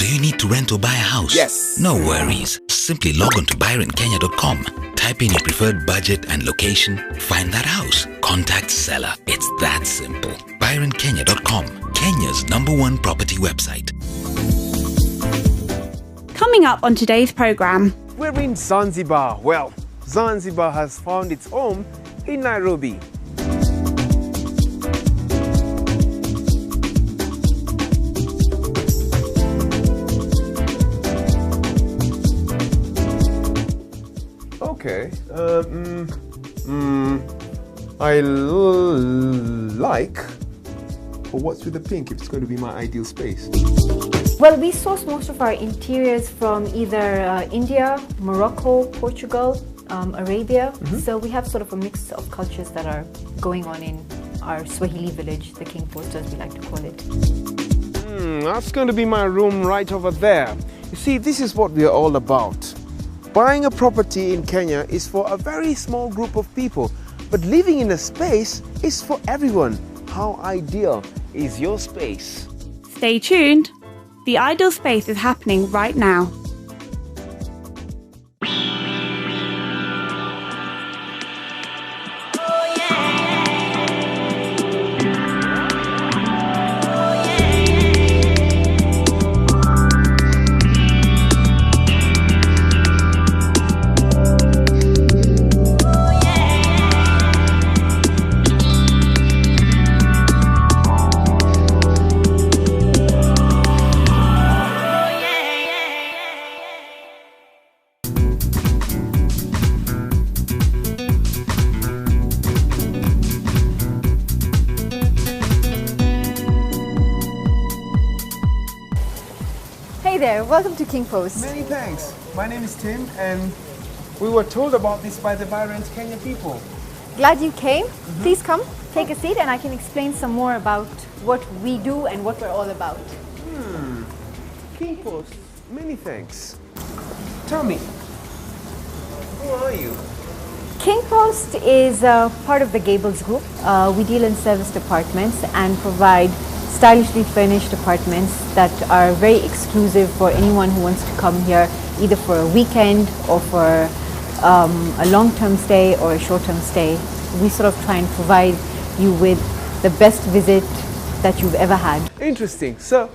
Do you need to rent or buy a house? Yes. No worries. Simply log on to BuyRentKenya.com. Type in your preferred budget and location. Find that house. Contact seller. It's that simple. BuyRentKenya.com. Kenya's #1 property website. Coming up on today's program. We're in Zanzibar. Well, Zanzibar has found its home in Nairobi. Okay. Like. But what's with the pink if it's going to be my ideal space? Well, we source most of our interiors from either India, Morocco, Portugal, Arabia. So we have sort of a mix of cultures that are going on in our Swahili village, the King Post as we like to call it. That's going to be my room right over there. You see, this is what we are all about. Buying a property in Kenya is for a very small group of people, but living in a space is for everyone. How ideal is your space? Stay tuned. The Ideal Space is happening right now. Hey there, welcome to King Post. Many thanks. My name is Tim, and we were told about this by the BuyRentKenya people. Glad you came. Please come, take a seat, and I can explain some more about what we do and what we're all about. King Post, many thanks. Tell me, who are you? King Post is part of the Gables Group. We deal in serviced apartments and provide stylishly furnished apartments that are very exclusive for anyone who wants to come here either for a weekend or for a long-term stay or a short-term stay. We sort of try and provide you with the best visit that you've ever had. Interesting. So,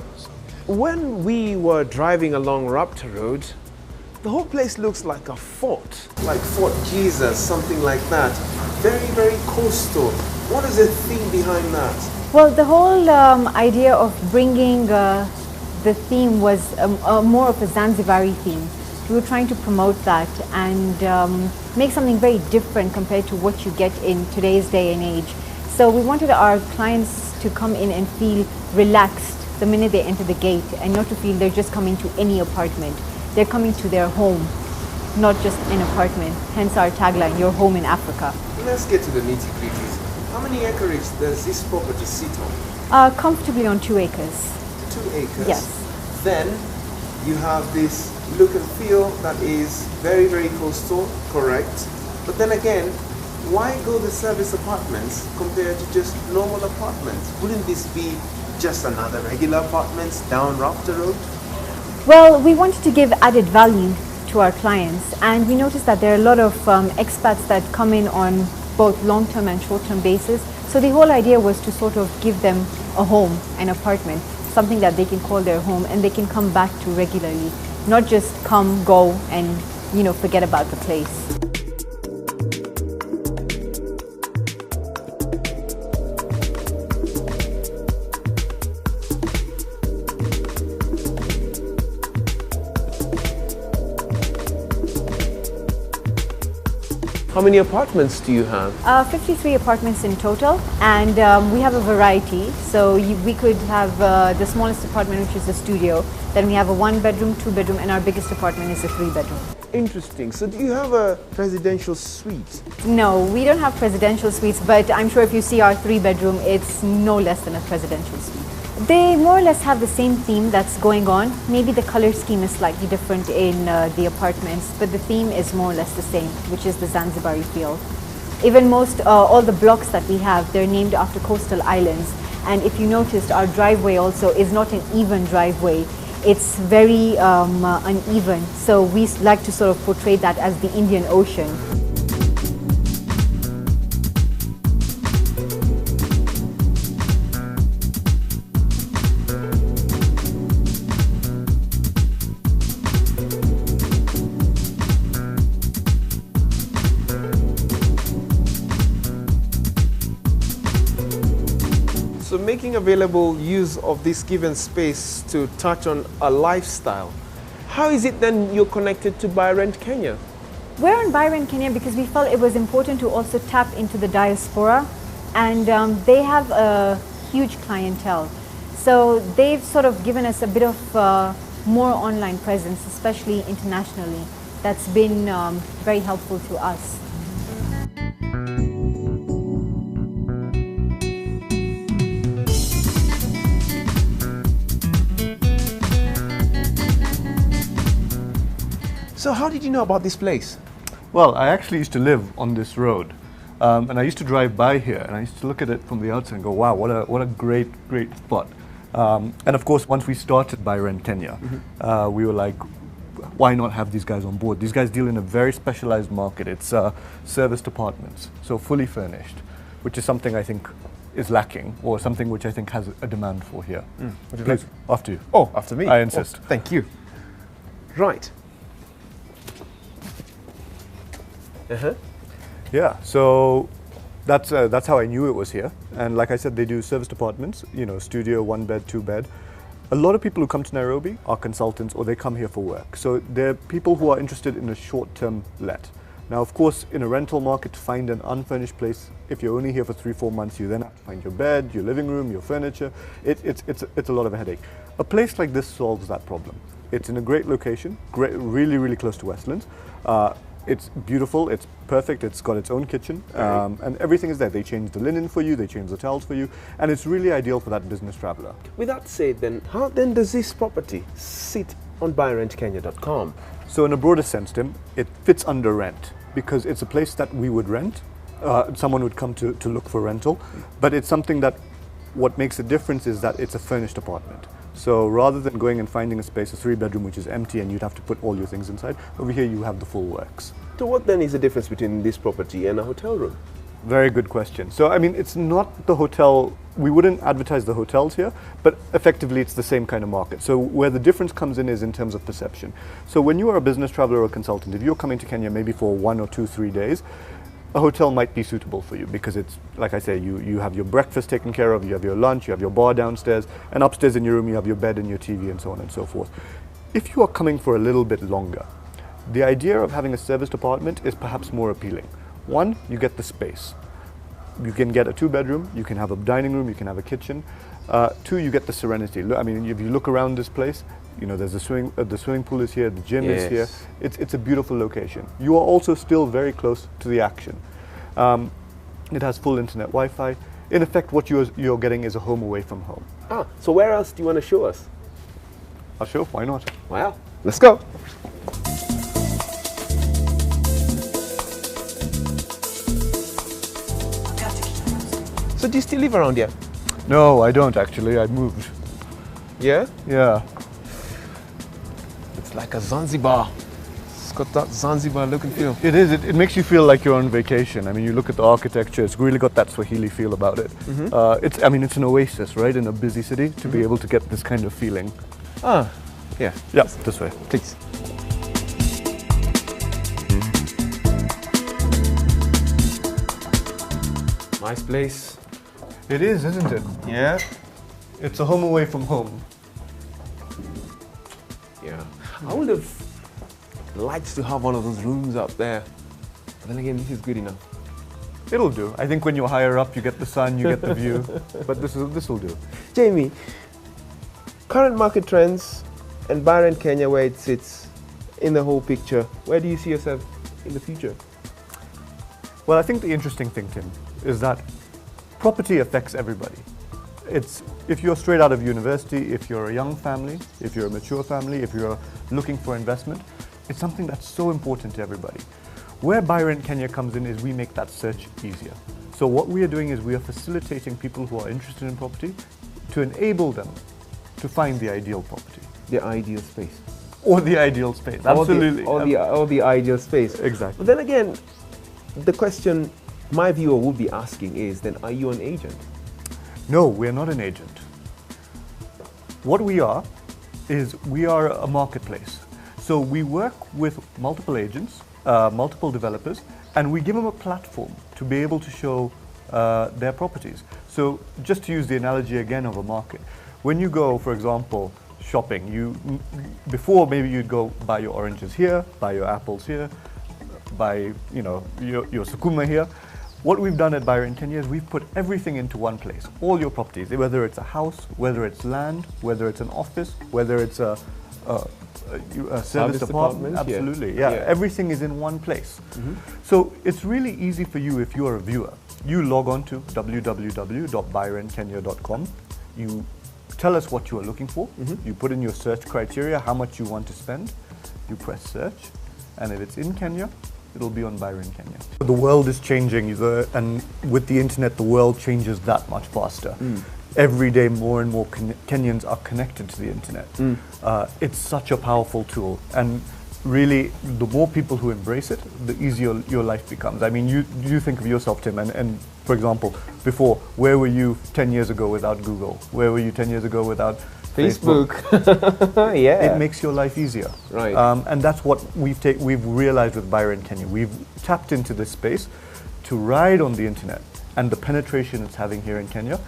when we were driving along Raptor Road, the whole place looks like a fort, like Fort Jesus, something like that. Very, very coastal. What is the theme behind that? Well, the whole idea of bringing the theme was more of a Zanzibari theme. We were trying to promote that and make something very different compared to what you get in today's day and age. So we wanted our clients to come in and feel relaxed the minute they enter the gate and not to feel they're just coming to any apartment. They're coming to their home, not just an apartment. Hence our tagline, your home in Africa. Let's get to the nitty-gritties. How many acreage does this property sit on? Comfortably on 2 acres. 2 acres? Yes. Then you have this look and feel that is very, very coastal, correct? But then again, why go the service apartments compared to just normal apartments? Wouldn't this be just another regular apartments down Raptor Road? Well, we wanted to give added value to our clients, and we noticed that there are a lot of expats that come in on both long-term and short-term basis. So the whole idea was to sort of give them a home, an apartment, something that they can call their home and they can come back to regularly, not just come, go, and forget about the place. How many apartments do you have? 53 apartments in total, and we have a variety. So we could have the smallest apartment, which is a studio. Then we have a 1-bedroom, 2-bedroom, and our biggest apartment is a 3-bedroom. Interesting. So do you have a presidential suite? No, we don't have presidential suites, but I'm sure if you see our 3-bedroom, it's no less than a presidential suite. They more or less have the same theme that's going on. Maybe the color scheme is slightly different in the apartments, but the theme is more or less the same, which is the Zanzibari feel. Even all the blocks that we have, they're named after coastal islands. And if you noticed, our driveway also is not an even driveway. it's very uneven. So we like to sort of portray that as the Indian Ocean. So making available use of this given space to touch on a lifestyle, how is it then you're connected to BuyRentKenya? We're on BuyRentKenya because we felt it was important to also tap into the diaspora, and they have a huge clientele. So they've sort of given us a bit of more online presence, especially internationally. That's been very helpful to us. So how did you know about this place? Well, I actually used to live on this road, and I used to drive by here, and I used to look at it from the outside and go, wow, what a great spot. And of course, once we started BuyRentKenya, we were like, why not have these guys on board? These guys deal in a very specialized market. It's serviced apartments, so fully furnished, which is something I think is lacking, or something which I think has a demand for here. Would you Please, like? after you. Oh, after me. I insist. Oh, thank you. Right. Yeah, so that's how I knew it was here. And like I said, they do serviced apartments, you know, studio, 1 bed, 2 bed. A lot of people who come to Nairobi are consultants, or they come here for work. So they're people who are interested in a short-term let. Now, of course, in a rental market, to find an unfurnished place, if you're only here for 3-4 months, you then have to find your bed, your living room, your furniture. It's a lot of a headache. A place like this solves that problem. It's in a great location, really close to Westlands. It's beautiful, it's perfect, it's got its own kitchen, and everything is there. They change the linen for you, they change the towels for you, and it's really ideal for that business traveler. With that said then, how then does this property sit on BuyRentKenya.com? So in a broader sense, Tim, it fits under rent because it's a place that we would rent. Someone would come to look for rental, but it's something that what makes a difference is that it's a furnished apartment. So rather than going and finding a space, a 3-bedroom which is empty and you'd have to put all your things inside, over here you have the full works. So what then is the difference between this property and a hotel room? Very good question. So I mean, it's not the hotel, we wouldn't advertise the hotels here, but effectively it's the same kind of market. So where the difference comes in is in terms of perception. So when you are a business traveler or a consultant, if you're coming to Kenya maybe for 1 or 2, 3 days, a hotel might be suitable for you because it's, like I say, you have your breakfast taken care of, you have your lunch, you have your bar downstairs, and upstairs in your room you have your bed and your TV and so on and so forth. If you are coming for a little bit longer, the idea of having a serviced apartment is perhaps more appealing. One, you get the space. You can get a 2-bedroom, you can have a dining room, you can have a kitchen. 2, you get the serenity. I mean, if you look around this place, you know, there's the swimming pool is here, the gym is here. It's a beautiful location. You are also still very close to the action. It has full internet Wi-Fi. In effect, what you're getting is a home away from home. Ah, so where else do you want to show us? I'll show, why not? Well, let's go. So do you still live around here? No, I don't actually, I moved. Yeah? Yeah. It's like a Zanzibar. It's got that Zanzibar look and feel. It is, it makes you feel like you're on vacation. I mean, you look at the architecture, it's really got that Swahili feel about it. It's an oasis, right, in a busy city, to be able to get this kind of feeling. Ah, yeah. Yeah, this way. Please. Nice place. It is, isn't it? Yeah. It's a home away from home. Yeah. I would have liked to have one of those rooms up there. But then again, this is good enough. It'll do. I think when you're higher up, you get the sun, you get the view. But this will do. Jamie, current market trends and BuyRentKenya, where it sits in the whole picture, where do you see yourself in the future? Well, I think the interesting thing, Tim, is that property affects everybody. If you're straight out of university, if you're a young family, if you're a mature family, if you're looking for investment, it's something that's so important to everybody. Where BuyRentKenya comes in is we make that search easier. So what we are doing is we are facilitating people who are interested in property to enable them to find the ideal property. the ideal space. Or the ideal space, absolutely. Or the ideal space. Exactly. But then again, the question my viewer would be asking is, then are you an agent? No, we're not an agent. What we are is we are a marketplace. So we work with multiple agents, multiple developers, and we give them a platform to be able to show their properties. So just to use the analogy again of a market, when you go, for example, shopping, before maybe you'd go buy your oranges here, buy your apples here, buy your sukuma here. What we've done at BuyRentKenya is we've put everything into one place, all your properties, whether it's a house, whether it's land, whether it's an office, whether it's a service department. Absolutely, yeah. Everything is in one place. So it's really easy for you if you're a viewer. You log on to www.BuyRentKenya.com. You tell us what you are looking for. You put in your search criteria, how much you want to spend. You press search, and if it's in Kenya, it'll be on BuyRentKenya. The world is changing, and with the internet, the world changes that much faster. Every day, more and more Kenyans are connected to the internet. It's such a powerful tool, and really, the more people who embrace it, the easier your life becomes. I mean, you think of yourself, Tim, and for example, before, where were you 10 years ago without Google? Where were you 10 years ago without Facebook? Yeah. It makes your life easier. Right. And that's what we've realized with BuyRentKenya. We've tapped into this space to ride on the internet and the penetration it's having here in Kenya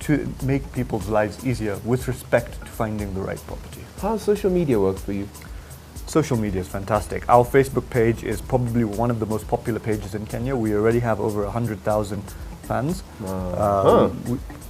to make people's lives easier with respect to finding the right property. How does social media work for you? Social media is fantastic. Our Facebook page is probably one of the most popular pages in Kenya. We already have over 100,000 fans.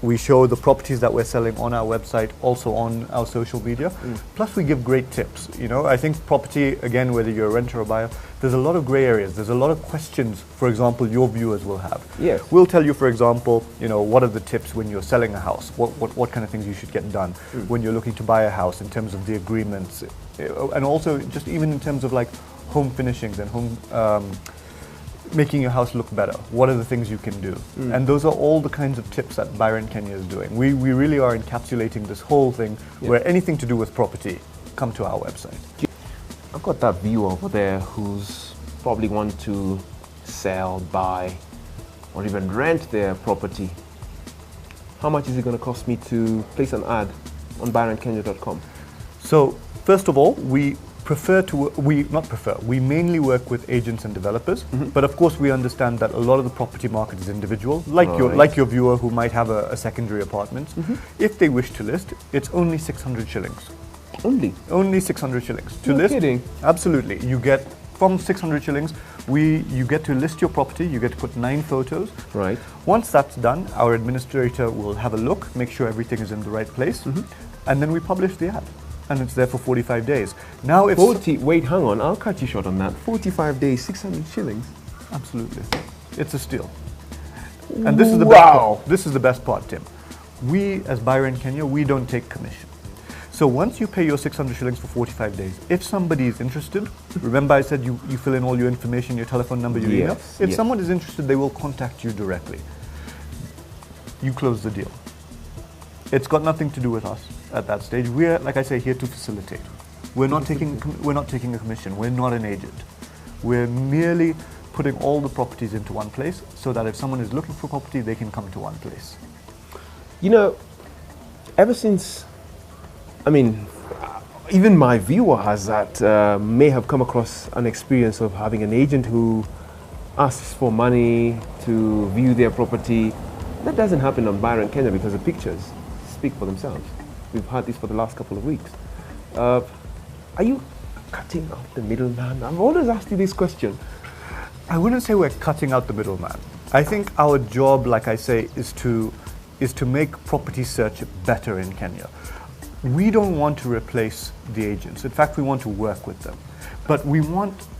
We show the properties that we're selling on our website, also on our social media. Plus we give great tips. I think property, again, whether you're a renter or buyer, there's a lot of gray areas. There's a lot of questions, for example, your viewers will have. Yes. We'll tell you, for example, what are the tips when you're selling a house? What kind of things you should get done when you're looking to buy a house in terms of the agreements, and also just even in terms of like home finishings and home making your house look better. What are the things you can do? And those are all the kinds of tips that BuyRentKenya is doing. We really are encapsulating this whole thing where anything to do with property, come to our website. I've got that viewer over there who's probably want to sell, buy, or even rent their property. How much is it going to cost me to place an ad on BuyRentKenya.com? So, first of all, we mainly work with agents and developers, but of course we understand that a lot of the property market is individual, like your viewer who might have a secondary apartment. If they wish to list, it's only 600 shillings. Only 600 shillings to list. Kidding. Absolutely. You get from 600 shillings, you get to list your property. You get to put 9 photos. Right. Once that's done, our administrator will have a look, make sure everything is in the right place, and then we publish the ad. And it's there for 45 days. Now, if wait, hang on, I'll cut you short on that. 45 days, 600 shillings. Absolutely, it's a steal. And this is the best part. This is the best part, Tim. We, as BuyRentKenya, we don't take commission. So once you pay your 600 shillings for 45 days, if somebody is interested, remember I said you fill in all your information, your telephone number, your email. If someone is interested, they will contact you directly. You close the deal. It's got nothing to do with us at that stage. We're, like I say, here to facilitate. We're not taking a commission. We're not an agent. We're merely putting all the properties into one place so that if someone is looking for property, they can come to one place. Ever since, even my viewer has that, may have come across an experience of having an agent who asks for money to view their property. That doesn't happen on BuyRentKenya because the pictures speak for themselves. We've had this for the last couple of weeks. Are you cutting out the middleman? I've always asked you this question. I wouldn't say we're cutting out the middleman. I think our job, like I say, is to make property search better in Kenya. We don't want to replace the agents. In fact, we want to work with them. But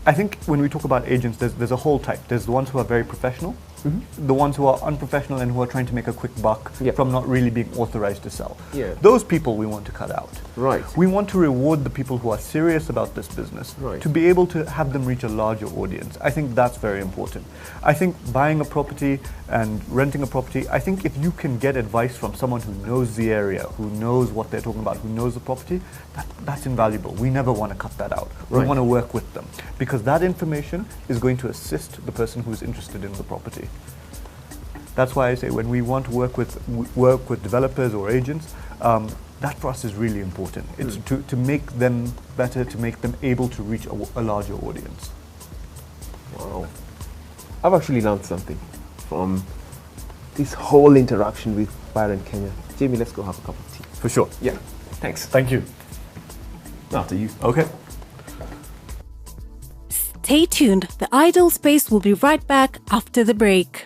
I think when we talk about agents, there's a whole type. There's the ones who are very professional, the ones who are unprofessional and who are trying to make a quick buck from not really being authorized to sell. Those people we want to cut out. Right. We want to reward the people who are serious about this business Right. to be able to have them reach a larger audience. I think that's very important. I think buying a property and renting a property, I think if you can get advice from someone who knows the area, who knows what they're talking about, who knows the property, that's invaluable. We never want to cut that out. We Right. want to work with them because that information is going to assist the person who's interested in the property. That's why I say when we want to work with developers or agents, that for us is really important. It's to make them better, to make them able to reach a larger audience. Wow. I've actually learned something from this whole interaction with BuyRentKenya. Jamie, let's go have a cup of tea. For sure. Yeah. Thanks. Thank you. After you. Okay. Stay tuned. The Idle Space will be right back after the break.